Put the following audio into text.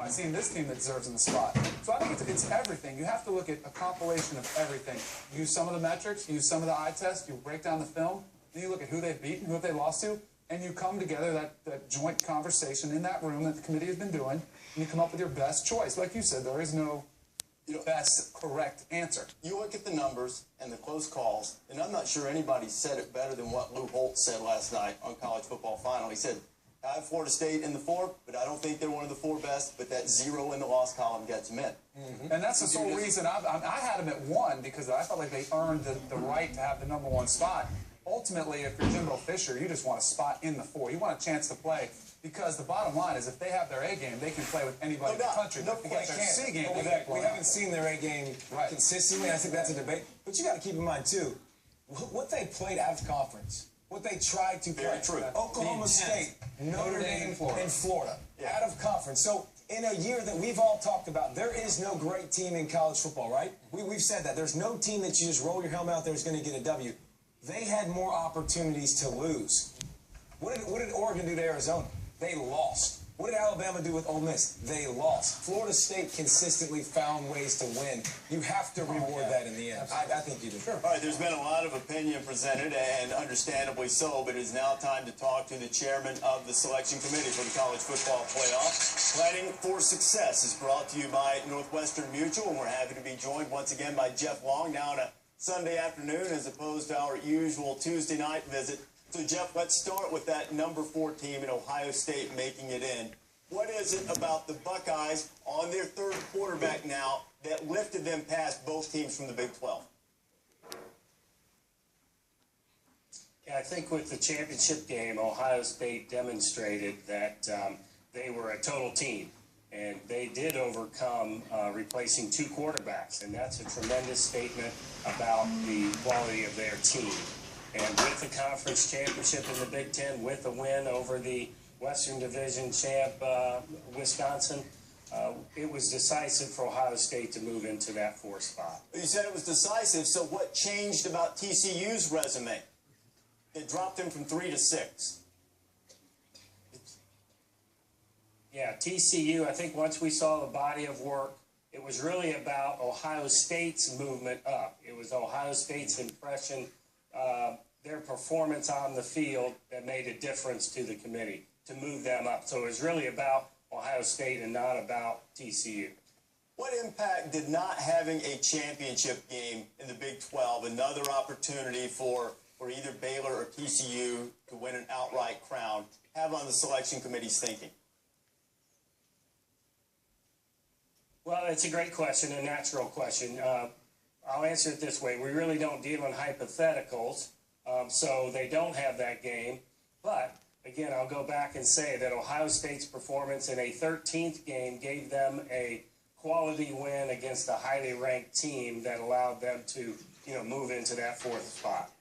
by seeing this team that deserves in the spot. So I think it's everything. You have to look at a compilation of everything. Use some of the metrics, use some of the eye tests, you break down the film, then you look at who they've beaten, who they lost to, and you come together, that joint conversation in that room that the committee has been doing, and you come up with your best choice. Like you said, there is no best correct answer. You look at the numbers and the close calls, and I'm not sure anybody said it better than what Lou Holtz said last night on College Football Final. He said, I have Florida State in the 4, but I don't think they're one of the 4 best, but that 0 in the loss column gets them in. And that's the sole reason I had them at 1, because I felt like they earned the right to have the #1 spot. Ultimately, if you're Jimbo Fisher, you just want a spot in the 4. You want a chance to play, because the bottom line is if they have their A game, they can play with anybody in the country. No, they C game, we haven't seen their A game consistently. I think that's a debate. But you got to keep in mind, too, what they played out of conference. What they tried to play. True. Oklahoma State, Notre Dame, and Florida. Out of conference. So in a year that we've all talked about, there is no great team in college football, right? We've said that. There's no team that you just roll your helmet out there is going to get a W. They had more opportunities to lose. What did Oregon do to Arizona? They lost. What did Alabama do with Ole Miss? They lost. Florida State consistently found ways to win. You have to reward that in the end. I think you do. Sure. All right, there's been a lot of opinion presented, and understandably so, but it is now time to talk to the chairman of the selection committee for the college football playoff. Planning for Success is brought to you by Northwestern Mutual, and we're happy to be joined once again by Jeff Long, now on a Sunday afternoon as opposed to our usual Tuesday night visit. So, Jeff, let's start with that #4 team in Ohio State making it in. What is it about the Buckeyes on their 3rd quarterback now that lifted them past both teams from the Big 12? Yeah, I think with the championship game, Ohio State demonstrated that they were a total team. And they did overcome replacing 2 quarterbacks. And that's a tremendous statement about the quality of their team. And with the conference championship in the Big Ten, with a win over the Western Division champ, Wisconsin, it was decisive for Ohio State to move into that 4th spot. You said it was decisive, so what changed about TCU's resume? It dropped them from 3 to 6. Yeah, TCU, I think once we saw the body of work, it was really about Ohio State's movement up. It was Ohio State's impression, their performance on the field that made a difference to the committee to move them up. So it was really about Ohio State and not about TCU. What impact did not having a championship game in the Big 12, another opportunity for either Baylor or TCU to win an outright crown, have on the selection committee's thinking? Well, it's a great question, a natural question. I'll answer it this way. We really don't deal in hypotheticals, so they don't have that game. But, again, I'll go back and say that Ohio State's performance in a 13th game gave them a quality win against a highly ranked team that allowed them to, move into that 4th spot.